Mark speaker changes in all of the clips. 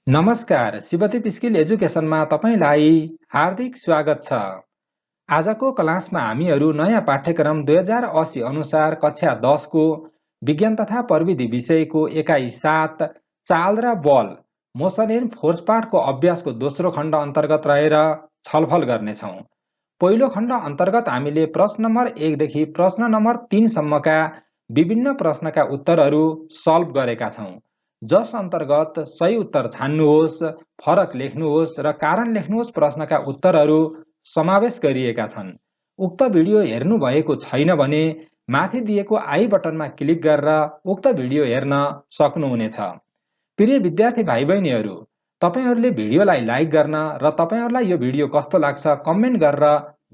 Speaker 1: नमस्कार, शिवती पिस्किल एजुकेसनमा तपाईलाई हार्दिक स्वागत छ। आजको क्लासमा हामीहरू नयाँ पाठ्यक्रम 2080 अनुसार कक्षा 10 को विज्ञान तथा प्रविधि विषयको एकाइ 7 चाल र बल मोसन एन्ड फोर्स पाठको अभ्यासको दोस्रो खण्ड अन्तर्गत रहेर छलफल गर्नेछौँ। पहिलो खण्ड अन्तर्गत हामीले प्रश्न नम्बर 1 देखि प्रश्न नम्बर 3 सम्मका विभिन्न प्रश्नका उत्तरहरू सल्भ गरेका छौँ, जस अन्तर्गत सही उत्तर छान्नुहोस्, फरक लेख्नुहोस् र कारण लेख्नुहोस् प्रश्नका उत्तरहरू समावेश गरिएका छन्। उक्त भिडियो हेर्नु भएको छैन भने माथि दिएको आई बटनमा क्लिक गरेर उक्त भिडियो हेर्न सक्नुहुनेछ। प्रिय विद्यार्थी भाइ बहिनीहरू, तपाईहरूले भिडियोलाई लाइक गर्न र तपाईहरूलाई यो भिडियो कस्तो लाग्छ कमेन्ट गरेर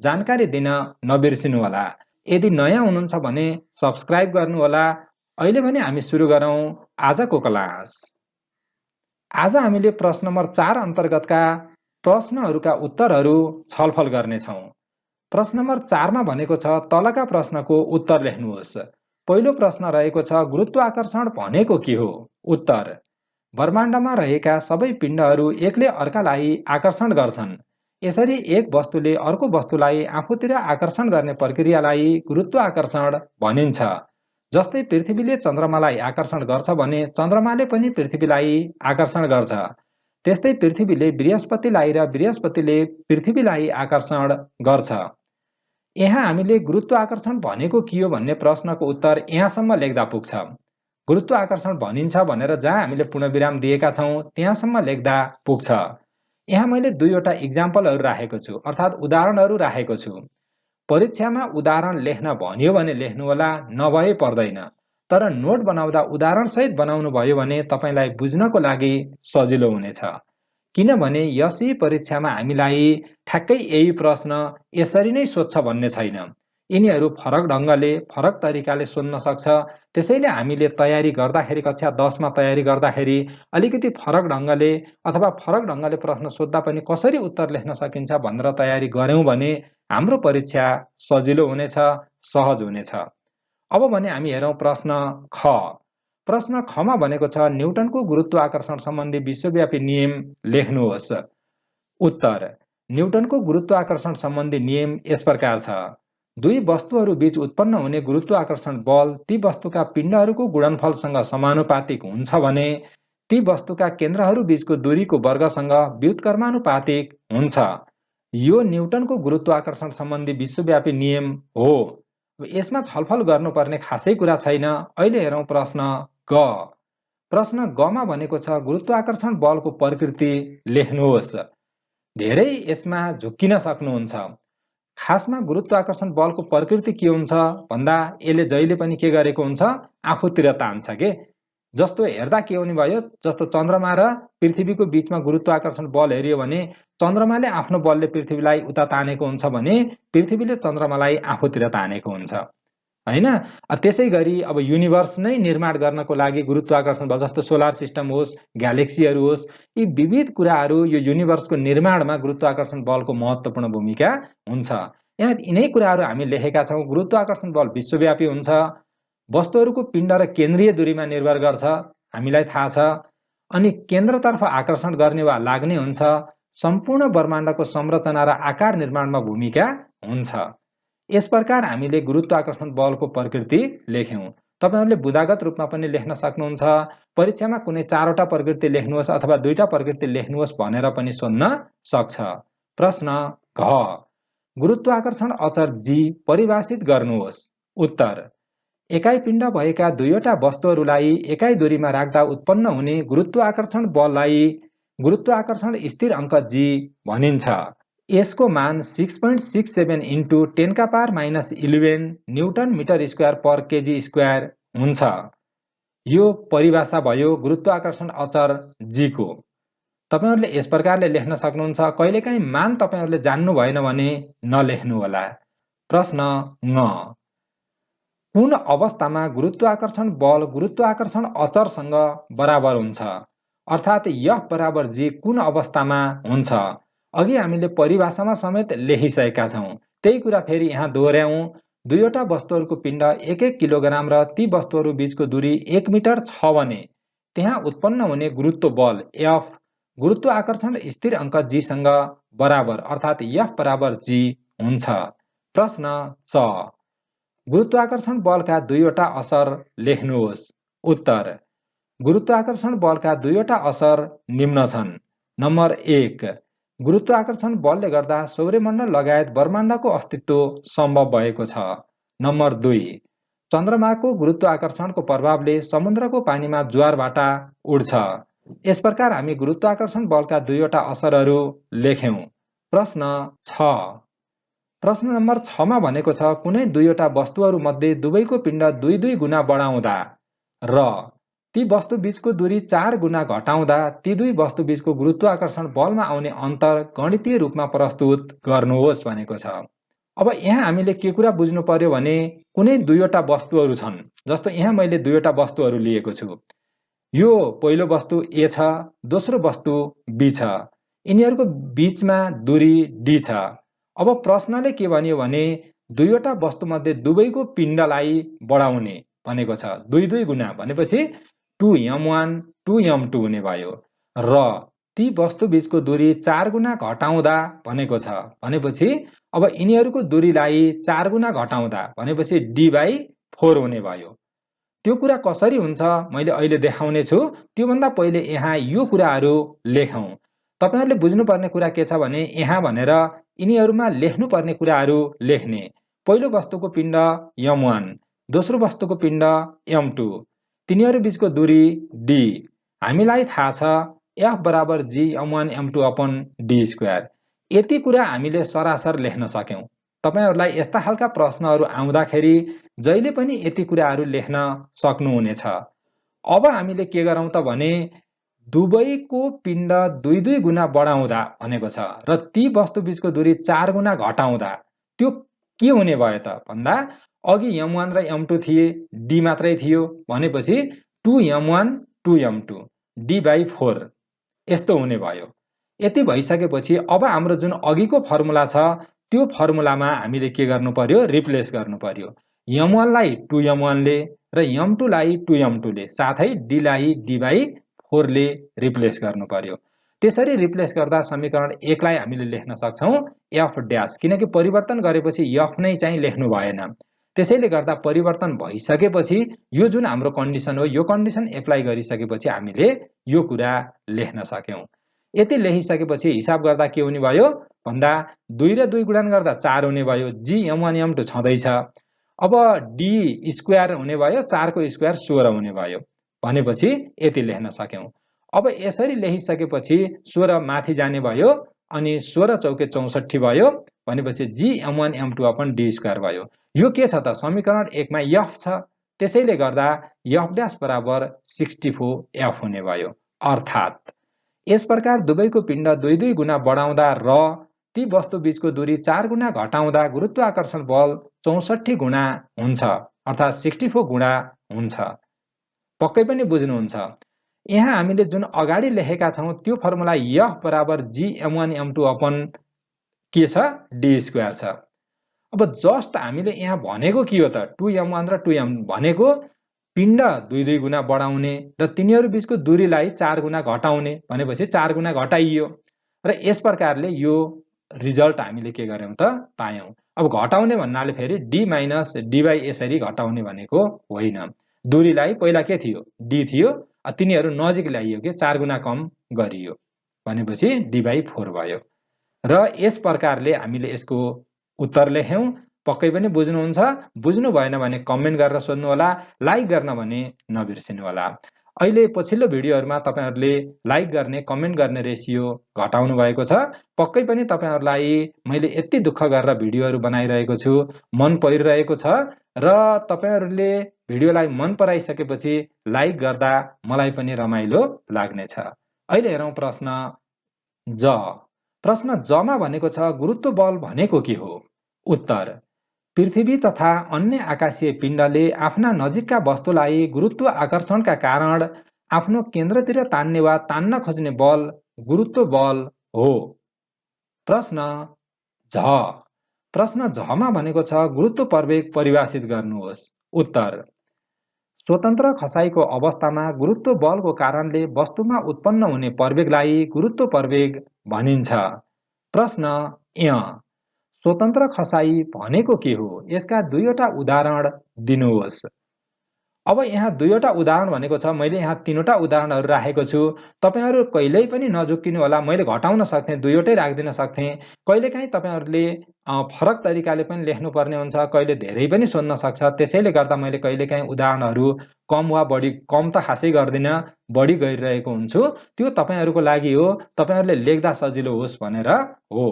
Speaker 1: जानकारी दिन नबिर्सिनुहोला। यदि नयाँ हुनुहुन्छ भने सब्स्क्राइब गर्नुहोला। अहिले भने हामी सुरु गरौँ आजको क्लास। आज हामीले प्रश्न नम्बर 4 अन्तर्गतका प्रश्नहरूका उत्तरहरू छलफल गर्नेछौँ। प्रश्न नम्बर 4 मा भनेको छ तलका प्रश्नको उत्तर लेख्नुहोस्। पहिलो प्रश्न रहेको छ गुरुत्वाकर्षण भनेको के हो? उत्तर: ब्रह्माण्डमा रहेका सबै पिण्डहरू एकले अर्कालाई आकर्षण गर्छन्। यसरी एक वस्तुले अर्को वस्तुलाई आफूतिर आकर्षण गर्ने प्रक्रियालाई गुरुत्वाकर्षण भनिन्छ। जस्तै पृथ्वीले चन्द्रमालाई आकर्षण गर्छ भने चन्द्रमाले पनि पृथ्वीलाई आकर्षण गर्छ। त्यस्तै पृथ्वीले बृहस्पतिलाई र बृहस्पतिले पृथ्वीलाई आकर्षण गर्छ। यहाँ हामीले गुरुत्वाकर्षण भनेको के हो भन्ने प्रश्नको उत्तर यहाँसम्म लेख्दा पुग्छ। गुरुत्वाकर्षण भनिन्छ भनेर जहाँ हामीले पूर्णविराम दिएका छौँ त्यहाँसम्म लेख्दा पुग्छ। यहाँ मैले दुईवटा इक्जाम्पलहरू राखेको छु, अर्थात् उदाहरणहरू राखेको छु। परीक्षामा उदाहरण लेख्न भनियो भने लेख्नुहोला, नभए पर्दैन। तर नोट बनाउँदा उदाहरणसहित बनाउनु भयो भने तपाईलाई बुझ्नको लागि सजिलो हुनेछ। किनभने यसै परीक्षामा हामीलाई ठ्याक्कै यही प्रश्न यसरी नै सोध्छ भन्ने छैन। यिनीहरू फरक ढङ्गले, फरक तरिकाले सोध्न सक्छ। त्यसैले हामीले तयारी गर्दाखेरि, कक्षा 10 मा तयारी गर्दाखेरि अलिकति फरक ढङ्गले अथवा फरक ढङ्गले प्रश्न सोध्दा पनि कसरी उत्तर लेख्न सकिन्छ भनेर तयारी गर्यौं भने हाम्रो परीक्षा सजिलो हुनेछ, सहज हुनेछ। अब भने हामी हेरौं प्रश्न ख। प्रश्न खमा भनेको छ न्युटनको गुरुत्वाकर्षण सम्बन्धी विश्वव्यापी नियम लेख्नुहोस्। उत्तर: न्युटनको गुरुत्वाकर्षण सम्बन्धी नियम यस प्रकार छ। दुई वस्तुहरू बीच उत्पन्न हुने गुरुत्वाकर्षण बल ती वस्तुका पिण्डहरूको गुणनफलसँग समानुपातिक हुन्छ भने ती वस्तुका केन्द्रहरू बीचको दूरीको वर्गसँग व्युत्क्रमानुपातिक हुन्छ। यो न्युटनको गुरुत्वाकर्षण सम्बन्धी विश्वव्यापी नियम हो। यसमा छलफल गर्नुपर्ने खासै कुरा छैन। अहिले हेरौं प्रश्न ग। प्रश्न गमा भनेको छ गुरुत्वाकर्षण बलको प्रकृति लेख्नुहोस्। धेरै यसमा झुक्किन सक्नुहुन्छ। खासमा गुरुत्वाकर्षण बलको प्रकृति के हुन्छ भन्दा यसले जहिले पनि के गरेको हुन्छ, आफूतिर तान्छ के। जस्तो हेर्दा के हुने भयो, जस्तो चन्द्रमा र पृथ्वीको बीचमा गुरुत्वाकर्षण बल हेरियो भने चन्द्रमाले आफ्नो बलले पृथ्वीलाई उता तानेको हुन्छ भने पृथ्वीले चन्द्रमालाई आफूतिर तानेको हुन्छ, हैन? त्यसै गरी अब युनिभर्स नै निर्माण गर्नको लागि गुरुत्वाकर्षण बल, जस्तो सोलर सिस्टम होस्, ग्यालेक्सीहरू होस्, यी विविध कुराहरू यो युनिभर्सको निर्माणमा गुरुत्वाकर्षण बलको महत्त्वपूर्ण भूमिका हुन्छ। यहाँ यिनै कुराहरू हामी लेखेका छौँ। गुरुत्वाकर्षण बल विश्वव्यापी हुन्छ, वस्तुहरूको पिण्ड र केन्द्रीय दूरीमा निर्भर गर्छ, हामीलाई थाहा छ। अनि केन्द्रतर्फ आकर्षण गर्ने वा लाग्ने हुन्छ। सम्पूर्ण ब्रह्माण्डको संरचना र आकार निर्माणमा भूमिका हुन्छ। यस प्रकार हामीले गुरुत्वाकर्षण बलको प्रकृति लेख्यौं। तपाईहरूले बुदागत रूपमा पनि लेख्न सक्नुहुन्छ। परीक्षामा कुनै 4 वटा प्रकृति लेख्नुहोस् अथवा 2 टा प्रकृति लेख्नुहोस् भनेर पनि सोध्न सक्छ। प्रश्न घ। गुरुत्वाकर्षण अचर जी परिभाषित गर्नुहोस्। उत्तर: एकाइ पिण्ड भएका दुईवटा वस्तुहरूलाई एकाइ दूरीमा राख्दा उत्पन्न हुने गुरुत्वाकर्षण बललाई गुरुत्वाकर्षण स्थिराङ्क जी भनिन्छ। यसको मान 6.67 × 10⁻⁻11 न्युटन मिटर स्क्वायर पर केजी स्क्वायर हुन्छ। यो परिभाषा भयो गुरुत्वाकर्षण अचर जी को। तपाईहरूले यस प्रकारले लेख्न सक्नुहुन्छ। कहिलेकाहीँ मान तपाईहरूले जान्नु भएन भने नलेख्नु होला। प्रश्न ङ। कुन अवस्थामा गुरुत्वाकर्षण बल गुरुत्वाकर्षण अचरसँग बराबर हुन्छ, अर्थात् F बराबर जी कुन अवस्थामा हुन्छ? अघि हामीले परिभाषामा समेत लेखिसकेका छौँ। त्यही कुरा फेरि यहाँ दोहोर्याउँ। दुईवटा वस्तुहरूको पिण्ड 1-1 किलोग्राम र ती वस्तुहरू बीचको दूरी 1 मिटर छ भने त्यहाँ उत्पन्न हुने गुरुत्व बल F गुरुत्वाकर्षण स्थिर अङ्क g सँग बराबर अर्थात् F बराबर g हुन्छ। प्रश्न च, गुरुत्वाकर्षण बलका दुईवटा असर लेख्नुहोस्। उत्तर, गुरुत्वाकर्षण बलका दुईवटा असर निम्न छन्। नम्बर 1, गुरुत्वाकर्षण बलले गर्दा सौर्यमण्डल लगायत ब्रह्माण्डको अस्तित्व सम्भव भएको छ। नम्बर 2, चन्द्रमाको गुरुत्वाकर्षणको प्रभावले समुद्रको पानीमा ज्वारभाटा उड्छ। यस प्रकार हामी गुरुत्वाकर्षण बलका दुईवटा असरहरू लेख्यौं। प्रश्न 6, प्रश्न नम्बर 6 मा भनेको छ कुनै दुईवटा वस्तुहरूमध्ये दुवैको पिण्ड 2-2 गुणा बढाउँदा र ती वस्तु बीचको दूरी 4 गुणा घटाउँदा ती दुई वस्तु बीचको गुरुत्वाकर्षण बलमा आउने अन्तर गणितीय रूपमा प्रस्तुत गर्नुहोस् भनेको छ। अब यहाँ हामीले के कुरा बुझ्नु पर्यो भने कुनै दुईवटा वस्तुहरू छन्, जस्तो यहाँ मैले दुईवटा वस्तुहरू लिएको छु। यो पहिलो वस्तु A छ, दोस्रो वस्तु B छ। यिनीहरूको बीचमा दूरी D छ। अब प्रश्नले के भन्यो भने दुईवटा वस्तुमध्ये दुवैको पिण्डलाई बढाउने भनेको छ। 2-2 गुणा भनेपछि 2m1 2m2 हुने भयो र ती वस्तु बीचको दूरी 4 गुणा घटाउँदा भनेको छ। भनेपछि अब यिनीहरूको दूरीलाई 4 गुणा घटाउँदा भनेपछि D/4 हुने भयो। त्यो कुरा कसरी हुन्छ मैले अहिले देखाउने छु। त्योभन्दा पहिले यहाँ यो कुराहरू लेखौं। तपाईहरुले बुझ्नुपर्ने कुरा के छ भने यहाँ भनेर यिनीहरूमा लेख्नुपर्ने कुराहरू लेख्ने। पहिलो वस्तुको पिण्ड m1, दोस्रो वस्तुको पिण्ड m2, तिनीहरू बीचको दूरी d। हामीलाई थाहा छ F बराबर g m1 m2 upon d²। यति कुरा हामीले सरासर लेख्न सक्यौं। तपाईहरुलाई यस्ता खालका प्रश्नहरू आउँदाखेरि जहिले पनि यति कुराहरू लेख्न सक्नुहुनेछ। अब हामीले के गरौं त भने दुवैको पिण्ड 2-2 गुणा बढाउँदा भनेको छ र ती वस्तु बीचको दूरी 4 गुणा घटाउँदा त्यो के हुने भयो त भन्दा अघि m1 र m2 थिए, d मात्रै थियो भनेपछि 2m1 2m2 d/4 यस्तो हुने भयो। यति भइसकेपछि अब हाम्रो जुन अघिको फर्मुला छ त्यो फर्मुलामा हामीले के गर्नु पर्यो, रिप्लेस गर्नु पर्यो। m1 लाई 2m1 ले र m2 लाई 2m2 ले साथै d लाई d/4 ले रिप्लेस गर्नु पर्यो। त्यसरी रिप्लेस गर्दा समीकरण 1 लाई हामीले लेख्न सक्छौं f ड्याश, किनकि परिवर्तन गरेपछि f नै चाहिँ लेख्नु भएन। त्यसैले गर्दा परिवर्तन भइसकेपछि यो जुन हाम्रो कन्डिसन हो यो कन्डिसन एप्लाई गरिसकेपछि हामीले यो कुरा लेख्न सक्यौं। यति लेखिसकेपछि हिसाब गर्दा के हुने भयो भन्दा 2 र 2 गुणन गर्दा 4 हुने भयो। g m1 m2 छँदैछ। अब d स्क्वायर हुने भयो, 4 को स्क्वायर 16 हुने भयो। भनेपछि यति लेख्न सक्यौं। अब यसरी लेखिसकेपछि 16 माथि जाने भयो अनि 16 चौके 64 भयो। भनेपछि g m1 m2 upon d² भयो। यो के छ त समीकरण 1 मा f छ। त्यसैले गर्दा f ड्याश बराबर 64f हुने भयो। अर्थात् यस प्रकार दुवैको पिण्ड 2-2 गुणा बढाउँदा र ती वस्तु बीचको दूरी 4 गुणा घटाउँदा गुरुत्वाकर्षण बल 64 गुणा हुन्छ, अर्थात् 64 गुणा हुन्छ। पक्कै पनि बुझ्नुहुन्छ। यहाँ हामीले जुन अगाडि लेखेका छौं त्यो फर्मुला f बराबर g m1 m2 अपन के छ d² छ। अब जस्ट हामीले यहाँ भनेको के हो त 2m1 र 2m भनेको पिण्ड 2-2 गुणा बढाउने र तिनीहरू बीचको दूरीलाई 4 गुणा घटाउने भनेपछि 4 गुणा घटाइयो र यस प्रकारले यो रिजल्ट हामीले के गर्यौं त पायौं। अब घटाउने भन्नाले फेरि d माइनस d यसरी घटाउने भनेको होइन। दूरीलाई पहिला के थियो d थियो, तिनीहरू नजिक ल्याइयो के 4 गुणा कम गरियो भनेपछि d/4 भयो। र यस प्रकारले हामीले यसको उत्तर लेख्यौं। पक्कै पनि बुझ्नुहुन्छ। बुझ्नु भएन भने कमेन्ट गरेर सोध्नु होला, लाइक गर्न भने नबिर्सिनु होला। अहिले पछिल्लो भिडियोहरुमा तपाईहरुले लाइक गर्ने कमेन्ट गर्ने रेशियो घटाउनु भएको छ। पक्कै पनि तपाईहरुलाई मैले यति दुःख गरेर भिडियोहरु बनाइरहेको छु, मन परिरहेको छ र तपाईहरुले भिडियोलाई मन पराइसकेपछि लाइक गर्दा मलाई पनि रमाइलो लाग्नेछ। अहिले हेरौं प्रश्न ज। प्रश्न ज मा भनेको छ गुरुत्व बल भनेको के हो? उत्तर, पृथ्वी तथा अन्य आकाशीय पिण्डले आफ्ना नजिकका वस्तुलाई गुरुत्व आकर्षणका कारण आफ्नो केन्द्रतिर तान्ने वा तान्न खोज्ने बल गुरुत्व बल हो। प्रश्न झ। प्रश्न झ मा भनेको छ गुरुत्व प्रवेग परिभाषित गर्नुहोस्। उत्तर, स्वतन्त्र खसाइको अवस्थामा गुरुत्व बलको कारणले वस्तुमा उत्पन्न हुने प्रवेगलाई गुरुत्व प्रवेग भनिन्छ। प्रश्न य स्वतन्त्र खसाइ भनेको के हो? यसका दुईवटा उदाहरण दिनुहोस्। अब यहाँ दुईवटा उदाहरण भनेको छ, मैले यहाँ तीनवटा उदाहरणहरू राखेको छु। तपाईहरु कहिल्यै पनि नझुक्किनु होला, मैले घटाउन सक्थेँ, दुईवटै राख्दिन सक्थेँ। कहिलेकाहीँ तपाईहरुले फरक तरिकाले पनि लेख्नुपर्ने हुन्छ, कहिले धेरै पनि सोध्न सक्छ। त्यसैले गर्दा मैले कहिलेकाहीँ उदाहरणहरू कम वा बढी, कम त खासै गर्दिन, बढी गरिरहेको हुन्छु। त्यो तपाईहरुको लागि हो, तपाईहरुले लेख्दा सजिलो होस् भनेर हो।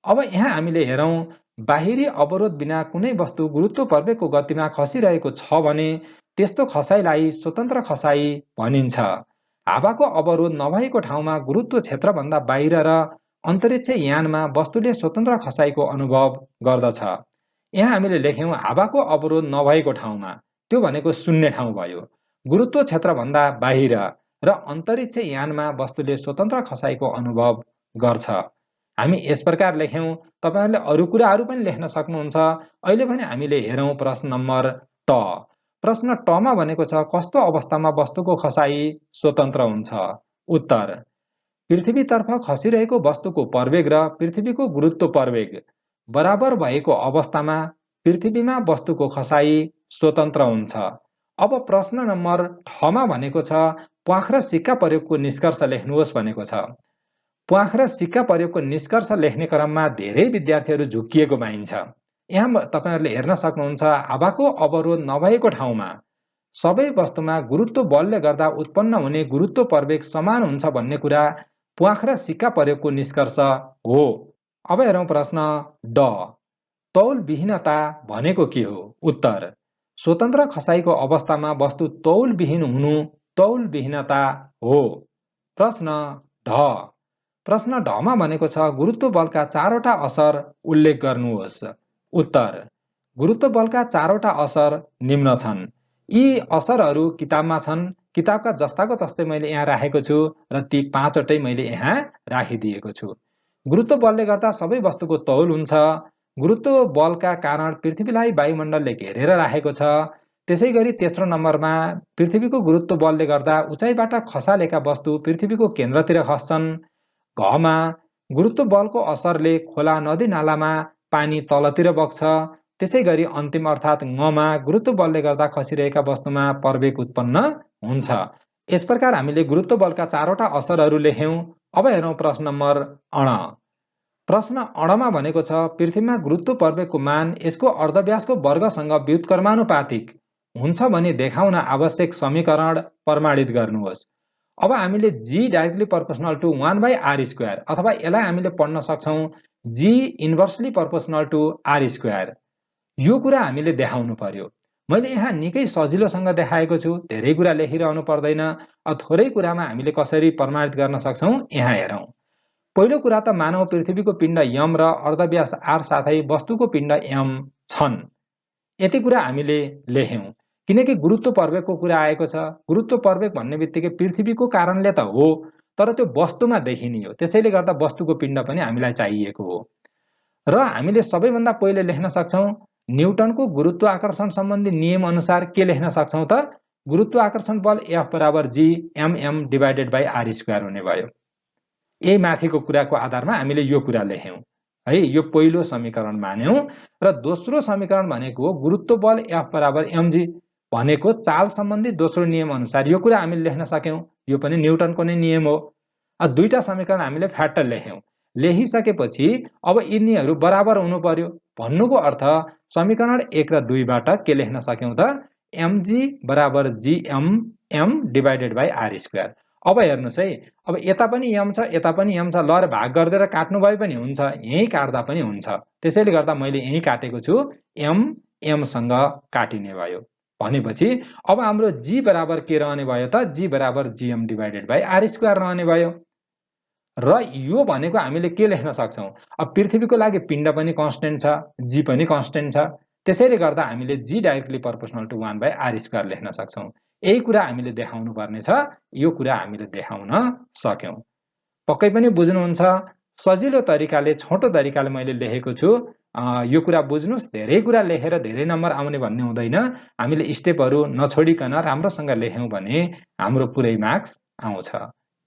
Speaker 1: अब यहाँ हामीले हेरौँ, बाहिरी अवरोध बिना कुनै वस्तु गुरुत्व प्रवेगको गतिमा खसिरहेको छ भने त्यस्तो खसाइलाई स्वतन्त्र खसाइ भनिन्छ। हावाको अवरोध नभएको ठाउँमा गुरुत्व क्षेत्रभन्दा बाहिर र अन्तरिक्ष यानमा वस्तुले स्वतन्त्र खसाइको अनुभव गर्दछ। यहाँ हामीले लेख्यौँ हावाको अवरोध नभएको ठाउँमा, त्यो भनेको शून्य ठाउँ भयो। गुरुत्व क्षेत्रभन्दा बाहिर र अन्तरिक्ष यानमा वस्तुले स्वतन्त्र खसाइको अनुभव गर्छ। हामी यस प्रकार लेख्यौँ। तपाईहरुले अरू कुराहरू पनि लेख्न सक्नुहुन्छ। अहिले भने हामीले हेरौँ प्रश्न नम्बर ट। प्रश्न टमा भनेको छ, कस्तो अवस्थामा वस्तुको खसाइ स्वतन्त्र हुन्छ? उत्तर, पृथ्वीतर्फ खसिरहेको वस्तुको प्रवेग र पृथ्वीको गुरुत्व प्रवेग बराबर भएको अवस्थामा पृथ्वीमा वस्तुको खसाइ स्वतन्त्र हुन्छ। अब प्रश्न नम्बर ठमा भनेको छ, प्वाख र सिक्का प्रयोगको निष्कर्ष लेख्नुहोस् भनेको छ। प्वाख र सिक्का प्रयोगको निष्कर्ष लेख्ने क्रममा धेरै विद्यार्थीहरू झुक्किएको पाइन्छ। यहाँ तपाईहरुले हेर्न सक्नुहुन्छ, हावाको अवरोध नभएको ठाउँमा सबै वस्तुमा गुरुत्व बलले गर्दा उत्पन्न हुने गुरुत्व प्रवेग समान हुन्छ भन्ने कुरा प्वाख र सिक्का प्रयोगको निष्कर्ष हो। अब हेरौँ प्रश्न ड। तौल विहीनता भनेको के हो? उत्तर, स्वतन्त्र खसाइको अवस्थामा वस्तु तौल विहीन हुनु तौल विहीनता हो। प्रश्न ढ। प्रश्न ढमा भनेको छ, गुरुत्व बलका चारवटा असर उल्लेख गर्नुहोस्। उत्तर, गुरुत्व बलका चारवटा असर निम्न छन्। यी असरहरू किताबमा छन्, किताबका जस्ताको तस्तै मैले यहाँ राखेको छु र ती पाँचवटै मैले यहाँ राखिदिएको छु। गुरुत्व बलले गर्दा सबै वस्तुको तौल हुन्छ। गुरुत्व बलका कारण पृथ्वीलाई वायुमण्डलले घेरेर राखेको छ। त्यसै गरी तेस्रो नम्बरमा पृथ्वीको गुरुत्व बलले गर्दा उचाइबाट खसालेका वस्तु पृथ्वीको केन्द्रतिर खस्छन्। घमा गुरुत्व बलको असरले खोला नदी नालामा पानी तलतिर बग्छ। त्यसै गरी अन्तिम अर्थात् ङमा गुरुत्व बलले गर्दा खसिरहेका वस्तुमा प्रवेग उत्पन्न हुन्छ। यस प्रकार हामीले गुरुत्व बलका चारवटा असरहरू लेख्यौँ। अब हेरौँ प्रश्न नम्बर अण। प्रश्न अणमा भनेको छ, पृथ्वीमा गुरुत्व प्रवेगको मान यसको अर्धव्यासको वर्गसँग व्युत्क्रमानुपातिक हुन्छ भनी देखाउन आवश्यक समीकरण प्रमाणित गर्नुहोस्। अब हामीले G directly proportional to 1/r² अथवा यसलाई हामीले पढ्न सक्छौँ G inversely proportional to r²। यो कुरा हामीले देखाउनु पर्यो। मैले यहाँ निकै सजिलोसँग देखाएको छु, धेरै कुरा लेखिरहनु पर्दैन। थोरै कुरामा हामीले कसरी प्रमाणित गर्न सक्छौँ यहाँ हेरौँ। पहिलो कुरा त मानव पृथ्वीको पिण्ड m र अर्धव्यास r साथै वस्तुको पिण्ड m छन्। यति कुरा हामीले लेख्यौँ। किनकि गुरुत्व प्रवेगको कुरा आएको छ। गुरुत्व प्रवेग भन्ने बित्तिकै पृथ्वीको कारणले त हो, तर त्यो वस्तुमा देखिने हो। त्यसैले गर्दा वस्तुको पिण्ड पनि हामीलाई चाहिएको हो। र हामीले सबैभन्दा पहिले लेख्न सक्छौँ न्युटनको गुरुत्व आकर्षण सम्बन्धी नियम अनुसार के लेख्न सक्छौँ त? गुरुत्व आकर्षण बल F बराबर G mm divided by r² हुने भयो। यही माथिको कुराको आधारमा हामीले यो कुरा लेख्यौँ है। यो पहिलो समीकरण मान्यौँ। र दोस्रो समीकरण भनेको गुरुत्व बल F बराबर mg भनेको चाल सम्बन्धी दोस्रो नियम अनुसार यो कुरा हामीले लेख्न सक्यौँ। यो पनि न्युटनको नै नियम हो। दुईटा समीकरण हामीले फ्याट्ट लेख्यौँ। लेखिसकेपछि अब यिनीहरू बराबर हुनु पर्यो। भन्नुको अर्थ समीकरण 1 र 2 बाट के लेख्न सक्यौँ त? mg बराबर gm डिभाइडेड बाई r²। अब हेर्नुहोस् है, अब यता पनि m छ, यता पनि m छ। ल भाग गर्दै काट्नु भए पनि हुन्छ, यही काट्दा पनि हुन्छ। त्यसैले गर्दा मैले यही काटेको छु, m सँग काटिने भयो। भनेपछि अब हाम्रो g बराबर के रहने भयो त? g बराबर gm डिभाइडेड बाई r² रहने भयो। र यो भनेको हामीले के लेख्न सक्छौँ? अब पृथ्वीको लागि पिण्ड पनि कन्स्टेन्ट छ, g पनि कन्स्टेन्ट छ। त्यसैले गर्दा हामीले g directly proportional to 1/r² लेख्न सक्छौँ। यही कुरा हामीले देखाउनु पर्ने छ। यो कुरा हामीले देखाउन सक्यौँ। पक्कै पनि बुझ्नुहुन्छ। सजिलो तरिकाले, छोटो तरिकाले मैले लेखेको छु। यो कुरा बुझ्नुस्, धेरै कुरा लेखेर धेरै नम्बर आउने भन्ने हुँदैन। हामीले स्टेपहरू नछोडिकन राम्रोसँग लेख्यौं भने हाम्रो पुरै मार्क्स आउँछ।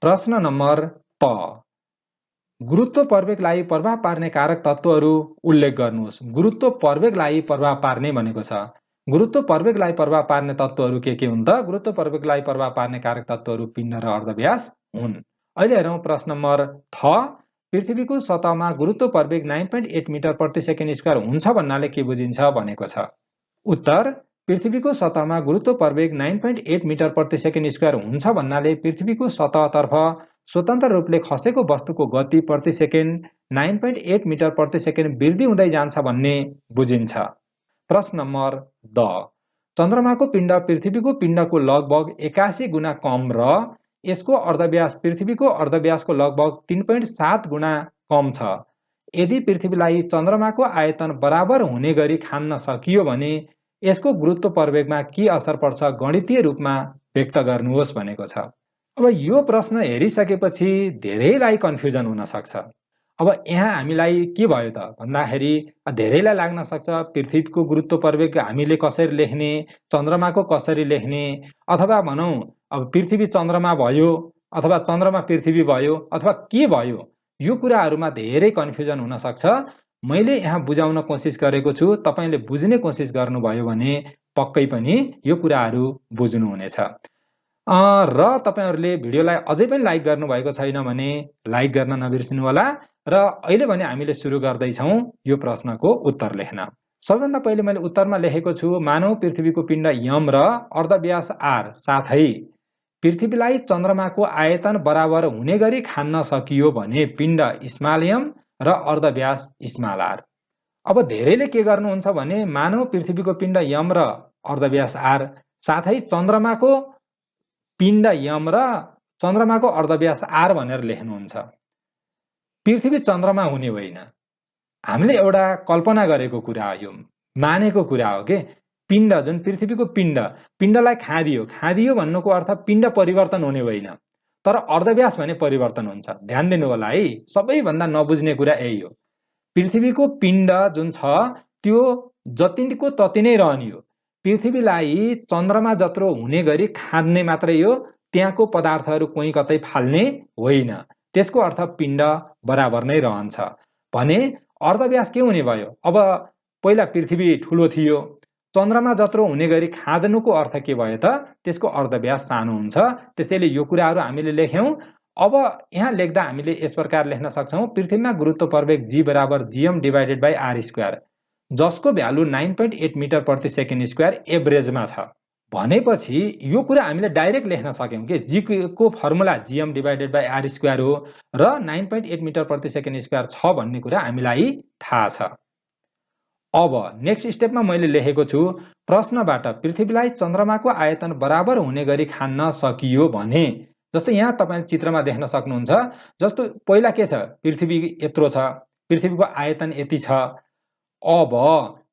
Speaker 1: प्रश्न नम्बर प, गुरुत्व प्रवेगलाई प्रभाव पार्ने कारक तत्त्वहरू उल्लेख गर्नुहोस्। गुरुत्व प्रवेगलाई प्रभाव पार्ने भनेको छ। गुरुत्व प्रवेगलाई प्रभाव पार्ने तत्त्वहरू के हुन् त? गुरुत्व प्रवेगलाई प्रभाव पार्ने कारक तत्त्वहरू पिण्ड र अर्धव्यास हुन्। अहिले हेरौँ प्रश्न नम्बर थ, पृथ्वीको सतहमा गुरुत्व प्रवेग 9.8 मिटर प्रति सेकेन्ड स्क्वायर हुन्छ भन्नाले के बुझिन्छ भनेको छ। उत्तर, पृथ्वीको सतहमा गुरुत्व प्रवेग 9.8 मिटर प्रति सेकेन्ड स्क्वायर हुन्छ भन्नाले पृथ्वीको सतहतर्फ स्वतन्त्र रूपले खसेको वस्तुको गति प्रति सेकेन्ड 9.8 मिटर प्रति सेकेन्ड वृद्धि हुँदै जान्छ भन्ने बुझिन्छ। प्रश्न नम्बर द, चन्द्रमाको पिण्ड पृथ्वीको पिण्डको लगभग 81 गुणा कम र यसको अर्धव्यास पृथ्वीको अर्धव्यासको लगभग 3.7 गुणा कम छ। यदि पृथ्वीलाई चन्द्रमाको आयतन बराबर हुने गरी खान्न सकियो भने यसको गुरुत्व प्रवेगमा के असर पर्छ गणितीय रूपमा व्यक्त गर्नुहोस् भनेको छ। अब यो प्रश्न हेरिसकेपछि धेरैलाई कन्फ्युजन हुन सक्छ। अब यहाँ हामीलाई के भयो त भन्दाखेरि धेरैलाई लाग्न सक्छ पृथ्वीको गुरुत्व प्रवेग हामीले कसरी लेख्ने, चन्द्रमाको कसरी लेख्ने, अथवा भनौँ अब पृथ्वी चन्द्रमा भयो अथवा चन्द्रमा पृथ्वी भयो अथवा के भयो, यो कुराहरूमा धेरै कन्फ्युजन हुन सक्छ। मैले यहाँ बुझाउन कोसिस गरेको छु, तपाईले बुझ्ने कोसिस गर्नुभयो भने पक्कै पनि यो कुराहरू बुझ्नुहुनेछ। र तपाईहरुले भिडियोलाई अझै पनि लाइक गर्नुभएको छैन भने लाइक गर्न नबिर्सिनु होला। र अहिले भने हामीले सुरु गर्दैछौँ यो प्रश्नको उत्तर लेख्न। सबैभन्दा पहिले मैले उत्तरमा लेखेको छु, मानव पृथ्वीको पिण्ड यम र अर्धव्यास आर साथै पृथ्वीलाई चन्द्रमाको आयतन बराबर हुने गरी खान्न सकियो भने पिण्ड स्मल यम र अर्धव्यास स्मल आर। अब धेरैले के गर्नुहुन्छ भने मानव पृथ्वीको पिण्ड यम र अर्धव्यास आर साथै चन्द्रमाको पिण्ड यम र चन्द्रमाको अर्धव्यास आर भनेर लेख्नुहुन्छ। पृथ्वी चन्द्रमा हुने होइन, हामीले एउटा कल्पना गरेको कुरा हो, यो मानेको कुरा हो के। पिण्ड जुन पृथ्वीको पिण्डलाई खादियो भन्नुको अर्थ पिण्ड परिवर्तन हुने होइन, तर अर्धव्यास भने परिवर्तन हुन्छ। ध्यान दिनु होला है, सबैभन्दा नबुझ्ने कुरा यही हो। पृथ्वीको पिण्ड जुन छ त्यो जतिको तति नै रहने हो। पृथ्वीलाई चन्द्रमा जत्रो हुने गरी खाद्ने मात्रै हो, त्यहाँको पदार्थहरू कोही कतै फाल्ने होइन। त्यसको अर्थ पिण्ड बराबर नै रहन्छ भने अर्धव्यास के हुने भयो? अब पहिला पृथ्वी ठुलो थियो, चन्द्रमा जत्रो हुने गरी खाद्नुको अर्थ के भयो त? त्यसको अर्धव्यास सानो हुन्छ। त्यसैले यो कुराहरू हामीले लेख्यौं। अब यहाँ लेख्दा हामीले यस प्रकार लेख्न सक्छौं, पृथ्वीमा गुरुत्व प्रवेग जी बराबर GM divided by are square, जसको भ्यालु 9.8 मिटर प्रति सेकेन्ड स्क्वायर एभरेजमा छ भनेपछि यो कुरा हामीले डाइरेक्ट लेख्न सक्यौं कि जी को formula GM divided by are square हो र 9.8 मिटर प्रति सेकेन्ड स्क्वायर छ भन्ने कुरा हामीलाई थाहा छ। अब नेक्स्ट स्टेपमा मैले लेखेको छु, प्रश्नबाट पृथ्वीलाई चन्द्रमाको आयतन बराबर हुने गरी खान्न सकियो भने, जस्तो यहाँ तपाईले चित्रमा देख्न सक्नुहुन्छ, जस्तो पहिला के छ, पृथ्वी यत्रो छ, पृथ्वीको आयतन यति छ। अब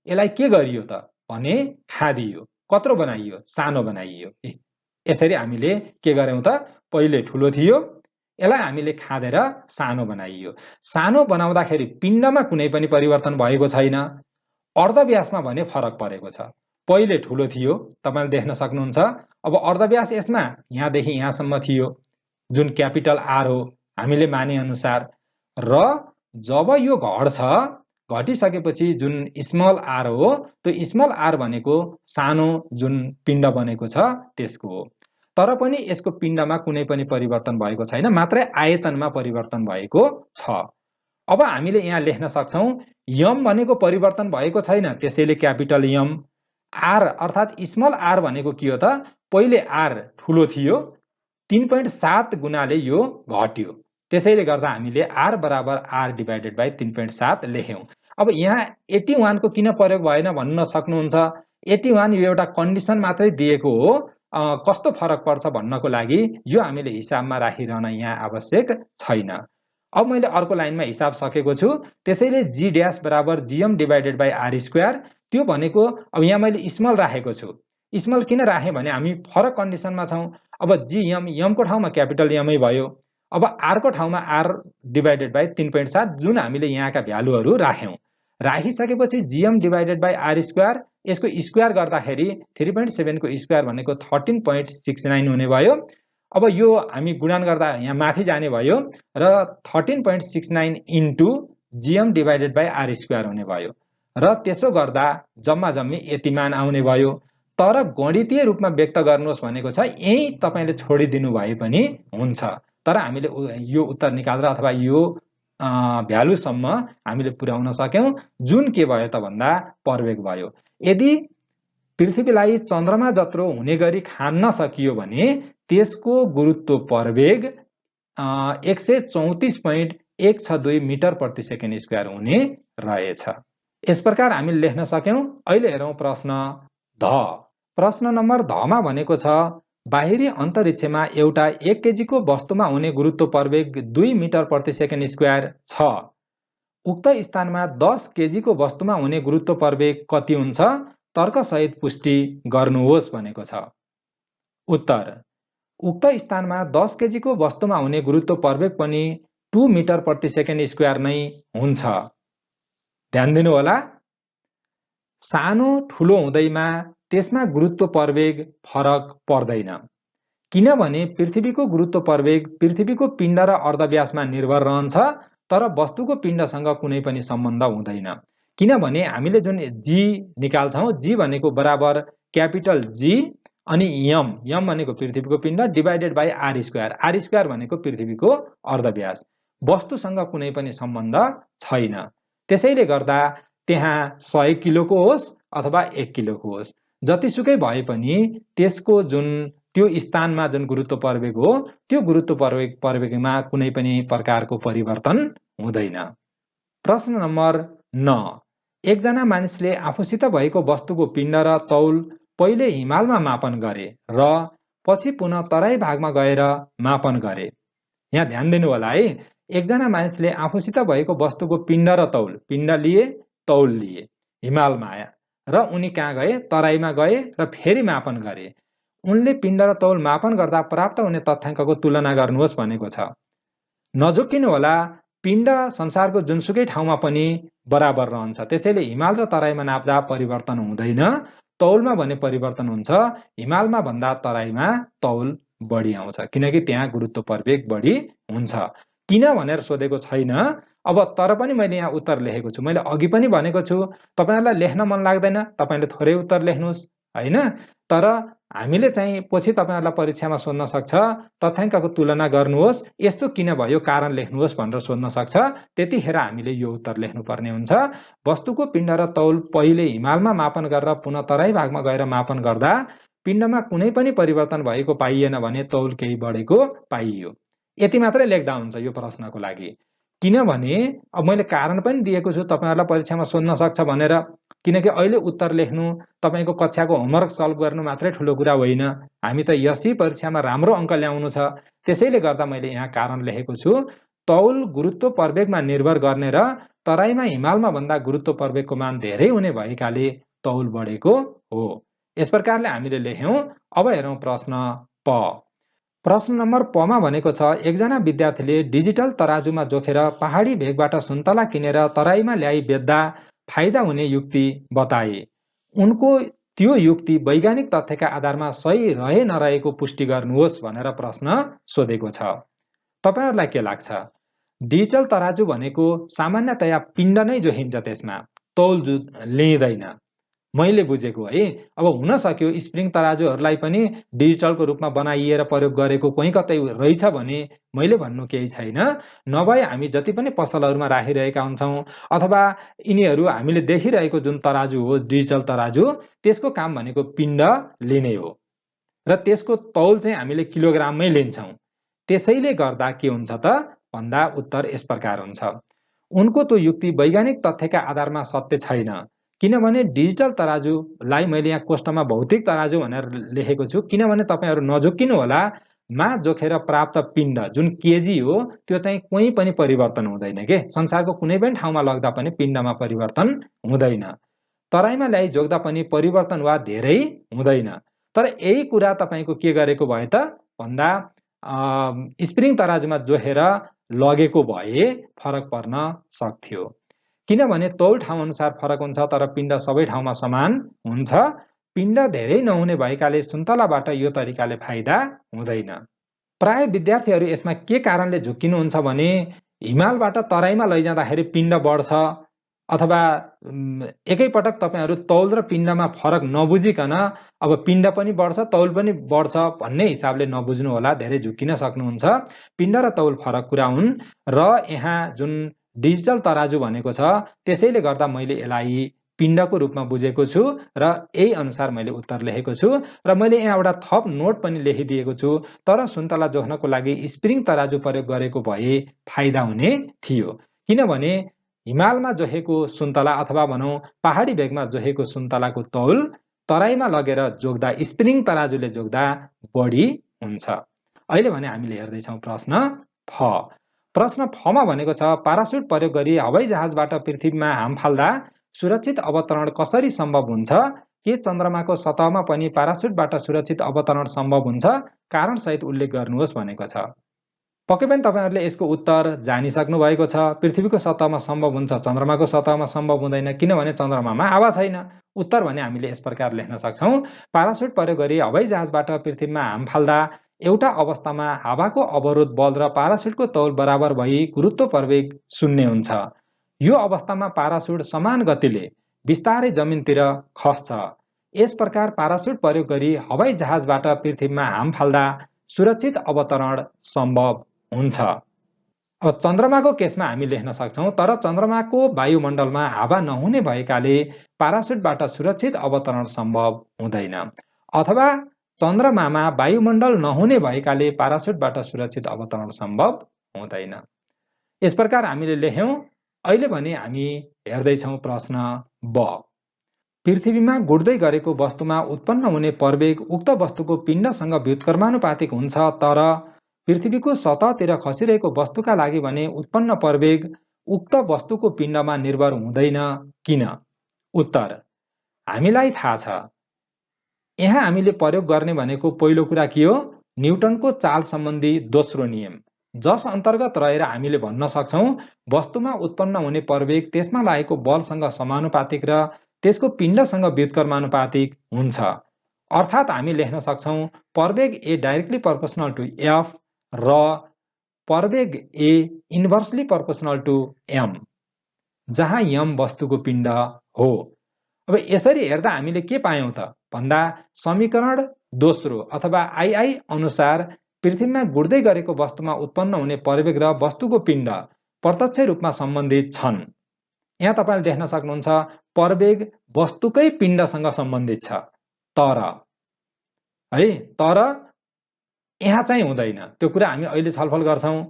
Speaker 1: यसलाई के गरियो त भने खादियो। कत्रो बनाइयो? सानो बनाइयो। यसरी हामीले के गर्यौं त, पहिले ठुलो थियो, यसलाई हामीले खादेर सानो बनाइयो। सानो बनाउँदाखेरि पिण्डमा कुनै पनि परिवर्तन भएको छैन, अर्धव्यासमा भने फरक परेको छ। पहिले ठुलो थियो, तपाईले देख्न सक्नुहुन्छ। अब अर्धव्यास यसमा यहाँदेखि यहाँसम्म थियो, जुन क्यापिटल आर हो हामीले माने अनुसार, र जब यो घट्छ, घटिसकेपछि जुन स्मल आर हो, त्यो स्मल आर भनेको सानो जुन पिण्ड बनेको छ त्यसको हो। तर पनि यसको पिण्डमा कुनै पनि परिवर्तन भएको छैन, मात्रै आयतनमा परिवर्तन भएको छ। अब हामीले यहाँ लेख्न सक्छौं, यम भनेको परिवर्तन भएको छैन, त्यसैले क्यापिटल यम। आर अर्थात स्मल आर भनेको के हो त? पहिले आर ठुलो थियो, 3.7 गुणाले यो घट्यो, त्यसैले गर्दा हामीले आर बराबर आर डिभाइडेड बाई 3.7 लेख्यौं। अब यहाँ 81 को किन प्रयोग भएन भन्न सक्नुहुन्छ। 81 यो एउटा कन्डिसन मात्रै दिएको हो, कस्तो फरक पर्छ भन्नको लागि यो हामीले हिसाबमा राखिरहन यहाँ आवश्यक छैन। अब मैले अर्को लाइनमा हिसाब सकेको छु, त्यसैले जी ड्यास बराबर GM divided by are square, त्यो भनेको अब यहाँ मैले स्मल राखेको छु। स्मल किन राखेँ भने हामी फरक कन्डिसनमा छौं। अब जीएम, यमको ठाउँमा क्यापिटल यमै भयो। अब आरको ठाउँमा आर डिभाइडेड बाई 3.7 जुन हामीले यहाँका भ्यालुहरू राख्यौं, राखिसकेपछि GM divided by are square, यसको स्क्वायर गर्दाखेरि 3.7 को स्क्वायर भनेको 13.69 हुने भयो। अब यो हामी गुणन गर्दा यहाँ माथि जाने भयो र 13.69 into GM divided by are square हुने भयो र त्यसो गर्दा जम्मा जम्मी यति मान आउने भयो। तर गणितीय रूपमा व्यक्त गर्नुहोस् भनेको छ, यही तपाईले छोडिदिनु भए पनि हुन्छ, तर हामीले यो उत्तर निकालेर अथवा यो भ्यालुसम्म हामीले पुर्याउन सक्यौं, जुन के भयो त भन्दा परवेग भयो। यदि पृथ्वीलाई चन्द्रमा जत्रो हुने गरी खान्न सकियो भने त्यसको गुरुत्व परवेग 134.162 मिटर प्रति सेकेन्ड स्क्वायर हुने रहेछ। यस प्रकार हामीले लेख्न सक्यौं। अहिले हेरौं प्रश्न ध। प्रश्न नम्बर धमा भनेको छ बाहिरी अन्तरिक्षमा एउटा 1 केजीको वस्तुमा हुने गुरुत्व परवेग 2 मिटर प्रति सेकेन्ड स्क्वायर छ। उक्त स्थानमा 10 केजीको वस्तुमा हुने गुरुत्व परवेग कति हुन्छ? तर्कसहित पुष्टि गर्नुहोस् भनेको छ। उत्तर: उक्त स्थानमा 10 केजीको वस्तुमा हुने गुरुत्व परवेग पनि 2 मिटर प्रति सेकेन्ड स्क्वायर नै हुन्छ। ध्यान दिनु होला, सानो ठुलो हुँदैमा त्यसमा गुरुत्व परवेग फरक पर्दैन, किनभने पृथ्वीको गुरुत्व परवेग पृथ्वीको पिण्ड र अर्धव्यासमा निर्भर रहन्छ, तर वस्तुको पिण्डसँग कुनै पनि सम्बन्ध हुँदैन। किनभने हामीले जुन जी निकाल्छौं, जी भनेको बराबर क्यापिटल जी अनि यम भनेको पृथ्वीको पिण्ड डिभाइडेड बाई आर स्क्वायर भनेको पृथ्वीको अर्धव्यास। वस्तुसँग कुनै पनि सम्बन्ध छैन। त्यसैले गर्दा त्यहाँ 100 किलोको होस् अथवा 1 किलोको होस्, जतिसुकै भए पनि त्यसको जुन त्यो स्थानमा जुन गुरुत्व परवेग हो, त्यो गुरुत्व परवेगमा कुनै पनि प्रकारको परिवर्तन हुँदैन। प्रश्न नम्बर 9। एकजना मानिसले आफूसित भएको वस्तुको पिण्ड र तौल पहिले हिमालमा मापन गरे र पछि पुनः तराई भागमा गएर मापन गरे। यहाँ ध्यान दिनु होला है, एकजना मानिसले आफूसित भएको वस्तुको पिण्ड र तौल, पिण्ड लिए तौल लिए, हिमालमा आए र उनी कहाँ गए? तराईमा गए र फेरि मापन गरे। उनले पिण्ड र तौल मापन गर्दा प्राप्त हुने तथ्याङ्कको तुलना गर्नुहोस् भनेको छ। नझुक्किनु होला, पिण्ड संसारको जुनसुकै ठाउँमा पनि बराबर रहन्छ, त्यसैले हिमाल र तराईमा नाप्दा परिवर्तन हुँदैन। तौलमा भने परिवर्तन हुन्छ, हिमालमा भन्दा तराईमा तौल बढी आउँछ, किनकि त्यहाँ गुरुत्व परवेग बढी हुन्छ। किन भनेर सोधेको छैन। अब तर पनि मैले यहाँ उत्तर लेखेको छु। मैले अघि पनि भनेको छु, तपाईहरुलाई लेख्न मन लाग्दैन, तपाईले थोरै उत्तर लेख्नुहोस्, हैन? तर हामीले चाहिँ पछि तपाईहरुलाई परीक्षामा सोध्न सक्छ, तथ्याङ्कको तुलना गर्नुहोस्, यस्तो किन भयो कारण लेख्नुहोस् भनेर सोध्न सक्छ। त्यतिखेर हामीले यो उत्तर लेख्नुपर्ने हुन्छ। वस्तुको पिण्ड र तौल पहिले हिमालमा मापन गरेर पुनः तराई भागमा गएर मापन गर्दा पिण्डमा कुनै पनि परिवर्तन भएको पाइएन भने तौल केही बढेको पाइयो। यति मात्रै लेख्दा हुन्छ यो प्रश्नको लागि। किनभने अब मैले कारण पनि दिएको छु, तपाईहरुलाई परीक्षामा सोध्न सक्छ भनेर। किनकि अहिले उत्तर लेख्नु, तपाईको कक्षाको होमवर्क सल्भ गर्नु मात्रै ठुलो कुरा होइन, हामी त यसै परीक्षामा राम्रो अङ्क ल्याउनु छ। त्यसैले गर्दा मैले यहाँ कारण लेखेको छु। तौल गुरुत्व परवेगमा निर्भर गर्ने र तराईमा हिमालमा भन्दा गुरुत्व परवेगको मान धेरै हुने भएकाले तौल बढेको हो। यस प्रकारले हामीले लेख्यौं। अब हेरौं प्रश्न प। प्रश्न नम्बर पमा भनेको छ एकजना विद्यार्थीले डिजिटल तराजुमा जोखेर पहाडी भेगबाट सुन्तला किनेर तराईमा ल्याई बेच्दा फाइदा हुने युक्ति बताए। उनको त्यो युक्ति वैज्ञानिक तथ्यका आधारमा सही रहे नरहेको पुष्टि गर्नुहोस् भनेर प्रश्न सोधेको छ। तपाईहरुलाई के लाग्छ? डिजिटल तराजु भनेको सामान्यतया पिण्ड नै जोखिन्छ, त्यसमा तौल लिइँदैन, मैले बुझेको है। अब हुन सक्यो स्प्रिङ तराजुहरूलाई पनि डिजिटलको रूपमा बनाइएर प्रयोग गरेको कोही कतै रहेछ भने मैले भन्नु केही छैन। नभए हामी जति पनि पसलहरूमा राखिरहेका हुन्छौँ अथवा यिनीहरू हामीले देखिरहेको जुन तराजु हो डिजिटल तराजु, त्यसको काम भनेको पिण्ड लिने हो र त्यसको तौल चाहिँ हामीले किलोग्राममै लिन्छौँ। त्यसैले गर्दा के हुन्छ त भन्दा उत्तर यस प्रकार हुन्छ। उनको त्यो युक्ति वैज्ञानिक तथ्यका आधारमा सत्य छैन, किनभने डिजिटल तराजुलाई मैले यहाँ कोष्टमा भौतिक तराजु भनेर लेखेको छु। किनभने तपाईहरु नझुक्किनु होला, मा जोखेर प्राप्त पिण्ड जुन केजी हो त्यो चाहिँ कुनै पनि परिवर्तन हुँदैन के। संसारको कुनै पनि ठाउँमा लग्दा पनि पिण्डमा परिवर्तन हुँदैन। तराईमा ल्याई जोग्दा पनि परिवर्तन वा धेरै हुँदैन। तर यही कुरा तपाईको के गरेको भए त भन्दा स्प्रिङ तराजुमा जोखेर लगेको भए फरक पर्न सक्थ्यो। किनभने तौल ठाउँ अनुसार फरक हुन्छ तर पिण्ड सबै ठाउँमा समान हुन्छ। पिण्ड धेरै नहुने भएकाले सुन्तलाबाट यो तरिकाले फाइदा हुँदैन। प्राय विद्यार्थीहरू यसमा के कारणले झुक्किनुहुन्छ भने हिमालबाट तराईमा लैजाँदाखेरि पिण्ड बढ्छ अथवा एकैपटक तपाईहरू तौल र पिण्डमा फरक नबुझिकन अब पिण्ड पनि बढ्छ तौल पनि बढ्छ भन्ने हिसाबले नबुझ्नु होला, धेरै झुक्किन सक्नुहुन्छ। पिण्ड र तौल फरक कुरा हुन् र यहाँ जुन डिजिटल तराजु भनेको छ त्यसैले गर्दा मैले यसलाई पिण्डको रूपमा बुझेको छु र यही अनुसार मैले उत्तर लेखेको छु र मैले यहाँ एउटा थप नोट पनि लेखिदिएको छु। तर सुन्तला जोख्नको लागि स्प्रिङ तराजु प्रयोग गरेको भए फाइदा हुने थियो, किनभने हिमालमा जोखेको सुन्तला अथवा भनौँ पहाडी भेगमा जोखेको सुन्तलाको तौल तराईमा लगेर जोग्दा स्प्रिङ तराजुले जोग्दा बढी हुन्छ। अहिले भने हामीले हेर्दैछौँ प्रश्न फ। प्रश्न फमा भनेको छ पारासुट प्रयोग गरी हवाईजहाजबाट पृथ्वीमा हाम फाल्दा सुरक्षित अवतरण कसरी सम्भव हुन्छ? के चन्द्रमाको सतहमा पनि पारासुटबाट सुरक्षित अवतरण सम्भव हुन्छ? कारणसहित उल्लेख गर्नुहोस् भनेको छ। पक्कै पनि तपाईहरूले यसको उत्तर जानिसक्नु भएको छ। पृथ्वीको सतहमा सम्भव हुन्छ, चन्द्रमाको सतहमा सम्भव हुँदैन, किनभने चन्द्रमामा हावा छैन। उत्तर भने हामीले यस प्रकार लेख्न सक्छौँ। पारासुट प्रयोग गरी हवाईजहाजबाट पृथ्वीमा हाम फाल्दा एउटा अवस्थामा हावाको अवरोध बल र पारासुटको तौल बराबर भई गुरुत्व प्रवेग शून्य हुन्छ। यो अवस्थामा पारासुट समान गतिले बिस्तारै जमिनतिर खस्छ। यस प्रकार पारासुट प्रयोग गरी हवाईजहाजबाट पृथ्वीमा हाम फाल्दा सुरक्षित अवतरण सम्भव हुन्छ। अब चन्द्रमाको केसमा हामी लेख्न सक्छौँ, तर चन्द्रमाको वायुमण्डलमा हावा नहुने भएकाले पारासुटबाट सुरक्षित अवतरण सम्भव हुँदैन, अथवा चन्द्रमामा वायुमण्डल नहुने भएकाले पारासुटबाट सुरक्षित अवतरण सम्भव हुँदैन। यस प्रकार हामीले लेख्यौँ। अहिले भने हामी हेर्दैछौँ प्रश्न ब। पृथ्वीमा गुड्दै गरेको वस्तुमा उत्पन्न हुने प्रवेग उक्त वस्तुको पिण्डसँग व्युत्क्रमानुपातिक हुन्छ, तर पृथ्वीको सतहतिर खसिरहेको वस्तुका लागि भने उत्पन्न प्रवेग उक्त वस्तुको पिण्डमा निर्भर हुँदैन। किन? उत्तर हामीलाई थाहा छ। यहाँ हामीले प्रयोग गर्ने भनेको पहिलो कुरा के हो? न्युटनको चाल सम्बन्धी दोस्रो नियम, जस अन्तर्गत रहेर हामीले भन्न सक्छौँ वस्तुमा उत्पन्न हुने प्रवेग त्यसमा लागेको बलसँग समानुपातिक र त्यसको पिण्डसँग व्युत्क्रमानुपातिक हुन्छ। अर्थात् हामी लेख्न सक्छौँ प्रवेग ए डाइरेक्टली प्रोपोर्सनल टु एफ र प्रवेग ए इन्भर्सली प्रोपोर्सनल टु एम, जहाँ एम वस्तुको पिण्ड हो। अब यसरी हेर्दा हामीले के पायौँ त भन्दा समीकरण दोस्रो अथवा आई अनुसार पृथ्वीमा गुड्दै गरेको वस्तुमा उत्पन्न हुने प्रवेग र वस्तुको पिण्ड प्रत्यक्ष रूपमा सम्बन्धित छन्। यहाँ तपाईले देख्न सक्नुहुन्छ प्रवेग वस्तुकै पिण्डसँग सम्बन्धित छ, तर यहाँ चाहिँ हुँदैन। त्यो कुरा हामी अहिले छलफल गर्छौँ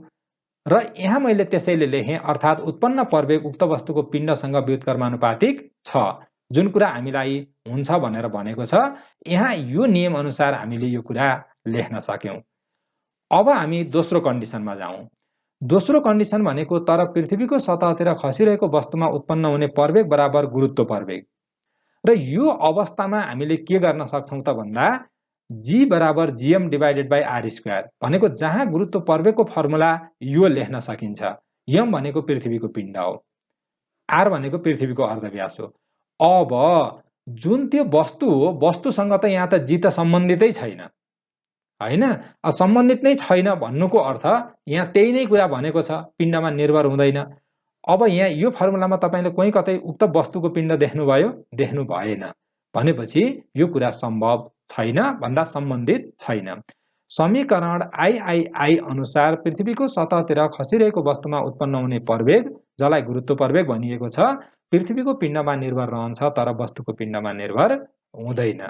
Speaker 1: र यहाँ मैले त्यसैले लेखेँ, अर्थात् उत्पन्न प्रवेग उक्त वस्तुको पिण्डसँग व्युत्क्रमानुपातिक छ, जुन कुरा हामीलाई हुन्छ भनेर भनेको छ। यहाँ यो नियम अनुसार हामीले यो कुरा लेख्न सक्यौँ। अब हामी दोस्रो कन्डिसनमा जाउँ। दोस्रो कन्डिसन भनेको तर पृथ्वीको सतहतिर खसिरहेको वस्तुमा उत्पन्न हुने प्रवेग बराबर गुरुत्व प्रवेग, र यो अवस्थामा हामीले के गर्न सक्छौँ त भन्दा जी बराबर GM divided by are square भनेको, जहाँ गुरुत्व प्रवेगको फर्मुला यो लेख्न सकिन्छ। एम भनेको पृथ्वीको पिण्ड हो, आर भनेको पृथ्वीको अर्धव्यास हो। अब जुन त्यो वस्तु हो, वस्तुसँग त यहाँ त जी त सम्बन्धितै छैन, हैन? सम्बन्धित नै छैन भन्नुको अर्थ यहाँ त्यही नै कुरा भनेको छ, पिण्डमा निर्भर हुँदैन। अब यहाँ यो फर्मुलामा तपाईले कहीँ कतै उक्त वस्तुको पिण्ड देख्नुभयो? देख्नु भएन। भनेपछि यो कुरा सम्भव छैन भन्दा सम्बन्धित छैन। समीकरण आई अनुसार पृथ्वीको सतहतिर खसिरहेको वस्तुमा उत्पन्न हुने प्रवेग, जसलाई गुरुत्व प्रवेग भनिएको छ, पृथ्वीको पिण्डमा निर्भर रहन्छ तर वस्तुको पिण्डमा निर्भर हुँदैन।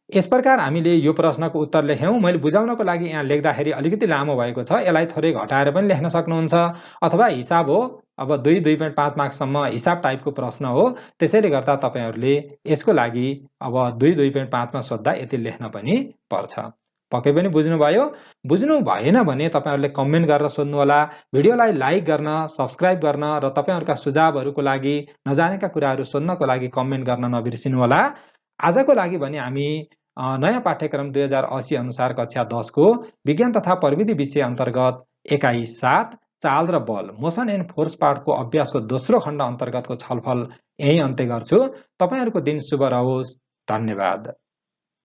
Speaker 1: यस प्रकार हामीले यो प्रश्नको उत्तर लेख्यौँ। मैले बुझाउनको लागि यहाँ लेख्दाखेरि अलिकति लामो भएको छ, यसलाई थोरै घटाएर पनि लेख्न सक्नुहुन्छ, अथवा हिसाब हो। अब 2.5 मार्क्ससम्म हिसाब टाइपको प्रश्न हो, त्यसैले गर्दा तपाईहरूले यसको लागि अब 2.5 मा सोद्धा यति लेख्न पनि पर्छ। पक्कै पनि बुझ्नुभयो? बुझ्नु भएन भने तपाईहरूले कमेन्ट गरेर सोध्नु होला। भिडियोलाई लाइक गर्न, सब्स्क्राइब गर्न र तपाईहरुका सुझावहरूको लागि, नजानेका कुराहरू सोध्नको लागि कमेन्ट गर्न नबिर्सिनु होला। आजको लागि भने हामी नयाँ पाठ्यक्रम 2080 अनुसार कक्षा 10 को विज्ञान तथा प्रविधि विषय अन्तर्गत एकाइ 7 चाल र बल मोसन एन्ड फोर्स पार्टको अभ्यासको दोस्रो खण्ड अन्तर्गतको छलफल यही अन्त्य गर्छु। तपाईहरुको दिन शुभ रहोस्। धन्यवाद।